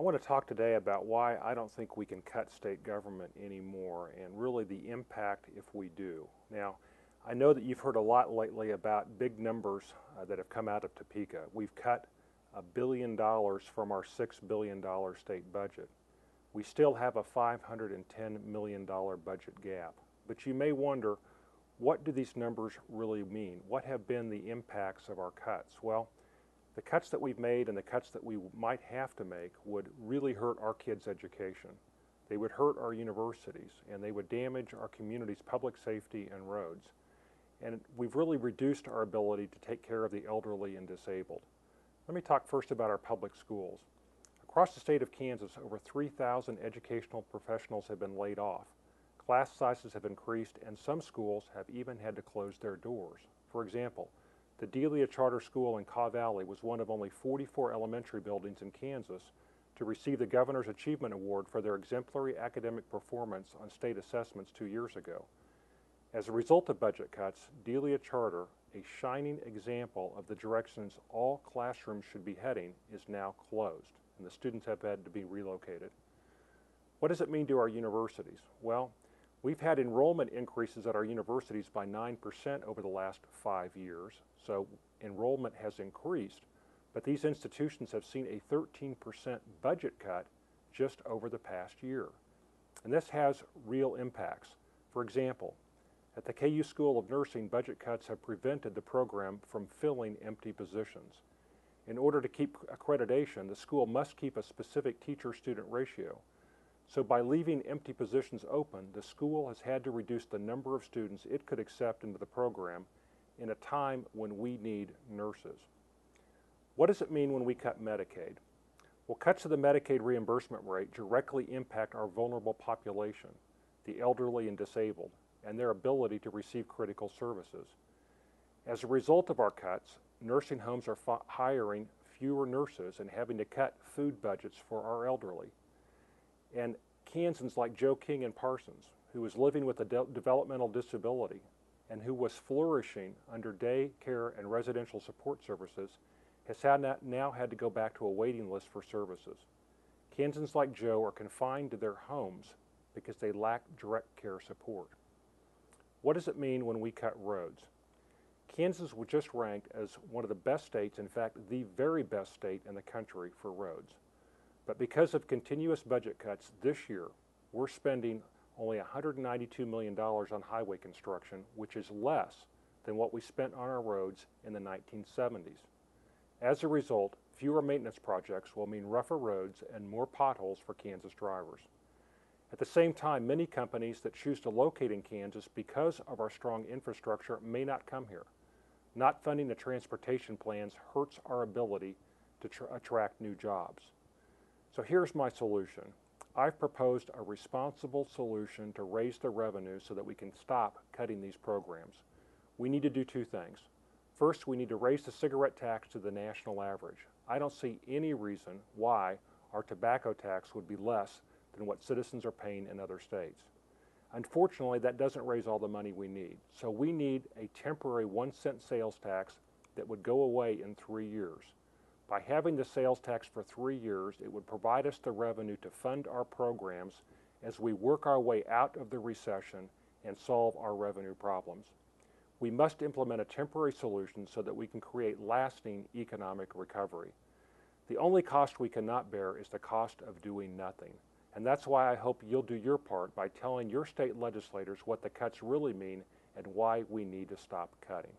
I want to talk today about why I don't think we can cut state government anymore and really the impact if we do. Now, I know that you've heard a lot lately about big numbers that have come out of Topeka. We've cut $1 billion from our $6 billion state budget. We still have a $510 million budget gap. But you may wonder, what do these numbers really mean? What have been the impacts of our cuts? Well, the cuts that we've made and the cuts that we might have to make would really hurt our kids' education. They would hurt our universities, and they would damage our community's public safety and roads. And we've really reduced our ability to take care of the elderly and disabled. Let me talk first about our public schools. Across the state of Kansas, over 3,000 educational professionals have been laid off. Class sizes have increased, and some schools have even had to close their doors. For example, the Delia Charter School in Kaw Valley was one of only 44 elementary buildings in Kansas to receive the Governor's Achievement Award for their exemplary academic performance on state assessments 2 years ago. As a result of budget cuts, Delia Charter, a shining example of the directions all classrooms should be heading, is now closed, and the students have had to be relocated. What does it mean to our universities? Well, we've had enrollment increases at our universities by 9% over the last 5 years, so enrollment has increased, but these institutions have seen a 13% budget cut just over the past year. And this has real impacts. For example, at the KU School of Nursing, budget cuts have prevented the program from filling empty positions. In order to keep accreditation, the school must keep a specific teacher-student ratio. So by leaving empty positions open, the school has had to reduce the number of students it could accept into the program in a time when we need nurses. What does it mean when we cut Medicaid? Well, cuts to the Medicaid reimbursement rate directly impact our vulnerable population, the elderly and disabled, and their ability to receive critical services. As a result of our cuts, nursing homes are hiring fewer nurses and having to cut food budgets for our elderly. And Kansans like Joe King in Parsons, who was living with a developmental disability and who was flourishing under day care and residential support services, has now had to go back to a waiting list for services. Kansans like Joe are confined to their homes because they lack direct care support. What does it mean when we cut roads? Kansas was just ranked as one of the best states, in fact, the very best state in the country for roads. But because of continuous budget cuts this year, we're spending only $192 million on highway construction, which is less than what we spent on our roads in the 1970s. As a result, fewer maintenance projects will mean rougher roads and more potholes for Kansas drivers. At the same time, many companies that choose to locate in Kansas because of our strong infrastructure may not come here. Not funding the transportation plans hurts our ability to attract new jobs. So here's my solution. I've proposed a responsible solution to raise the revenue so that we can stop cutting these programs. We need to do two things. First, we need to raise the cigarette tax to the national average. I don't see any reason why our tobacco tax would be less than what citizens are paying in other states. Unfortunately, that doesn't raise all the money we need. So we need a temporary 1-cent sales tax that would go away in 3 years. By having the sales tax for 3 years, it would provide us the revenue to fund our programs as we work our way out of the recession and solve our revenue problems. We must implement a temporary solution so that we can create lasting economic recovery. The only cost we cannot bear is the cost of doing nothing. And that's why I hope you'll do your part by telling your state legislators what the cuts really mean and why we need to stop cutting.